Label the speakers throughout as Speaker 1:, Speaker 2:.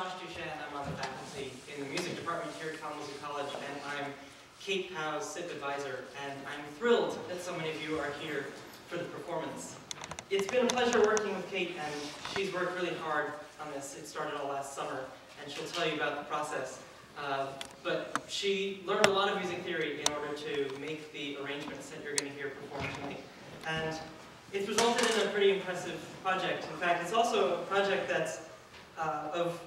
Speaker 1: Josh Duchenne. I'm on the faculty in the music department here at Kalamazoo College, and I'm Kate Powell's SIP advisor, and I'm thrilled that so many of you are here for the performance. It's been a pleasure working with Kate, and she's worked really hard on this. It started all last summer, and she'll tell you about the process. But she learned a lot of music theory in order to make the arrangements that you're going to hear performed tonight. And it's resulted in a pretty impressive project. In fact, it's also a project that's of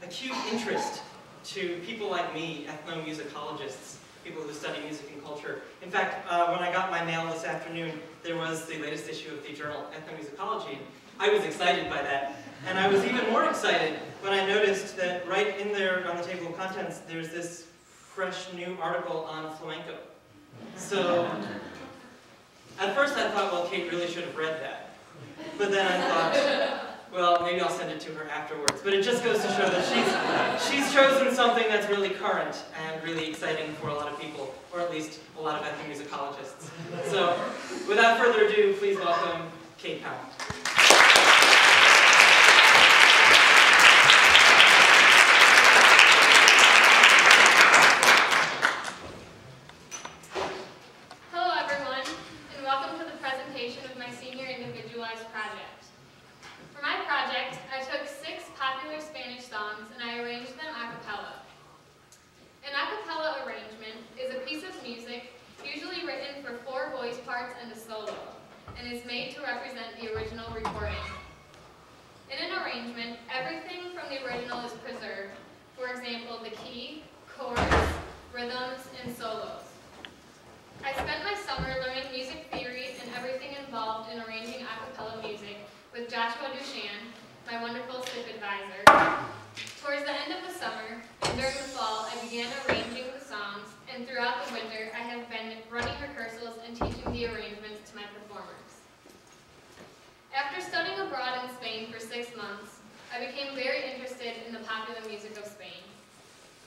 Speaker 1: acute interest to people like me, ethnomusicologists, people who study music and culture. In fact, when I got my mail this afternoon, there was the latest issue of the journal Ethnomusicology. I was excited by that. And I was even more excited when I noticed that right in there on the table of contents, there's this fresh new article on flamenco. So, at first I thought, well, Kate really should have read that. But then I thought, well, maybe I'll send it to her afterwards. But it just goes to show that she's chosen something that's really current and really exciting for a lot of people, or at least a lot of ethnomusicologists. So, without further ado, please welcome Kate Powell.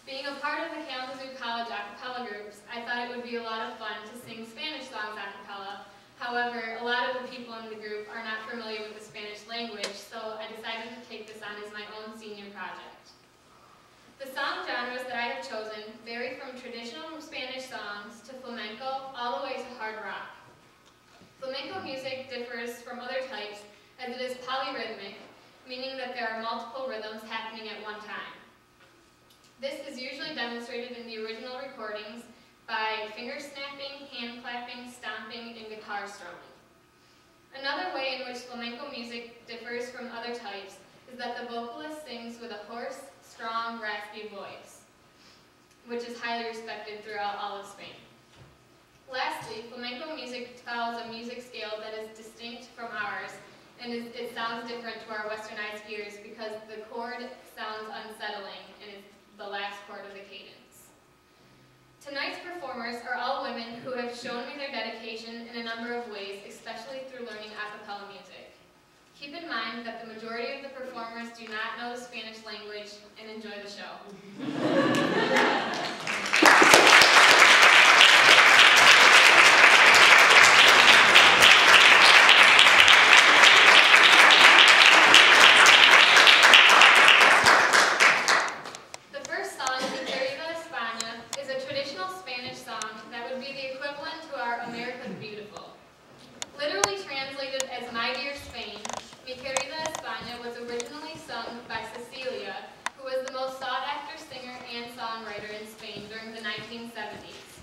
Speaker 2: Being a part of the Kalamazoo College a cappella groups, I thought it would be a lot of fun to sing Spanish songs a cappella. However, a lot of the people in the group are not familiar with the Spanish language, so I decided to take this on as my own senior project. The song genres that I have chosen vary from traditional Spanish songs to flamenco all the way to hard rock. Flamenco music differs from other types as it is polyrhythmic, meaning that there are multiple rhythms happening at one time. This is usually demonstrated in the original recordings by finger snapping, hand clapping, stomping, and guitar strumming. Another way in which flamenco music differs from other types is that the vocalist sings with a hoarse, strong, raspy voice, which is highly respected throughout all of Spain. Lastly, flamenco music follows a music scale that is distinct from ours, and it sounds different to our westernized ears because the chord sounds unsettling and is the last chord of the cadence. Tonight's performers are all women who have shown me their dedication in a number of ways, especially through learning a cappella music. Keep in mind that the majority of the performers do not know the Spanish language, and enjoy the show. Literally translated as My Dear Spain, Mi Querida España was originally sung by Cecilia, who was the most sought-after singer and songwriter in Spain during the 1970s.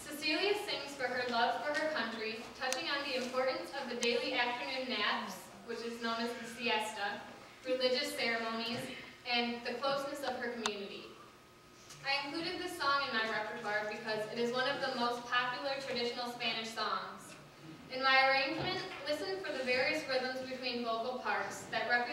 Speaker 2: Cecilia sings for her love for her country, touching on the importance of the daily afternoon naps, which is known as the siesta, religious ceremonies, and the closeness of her community. I included this song in my repertoire because it is one of the most popular traditional Spanish songs. In my arrangement, listen for the various rhythms between vocal parts that represent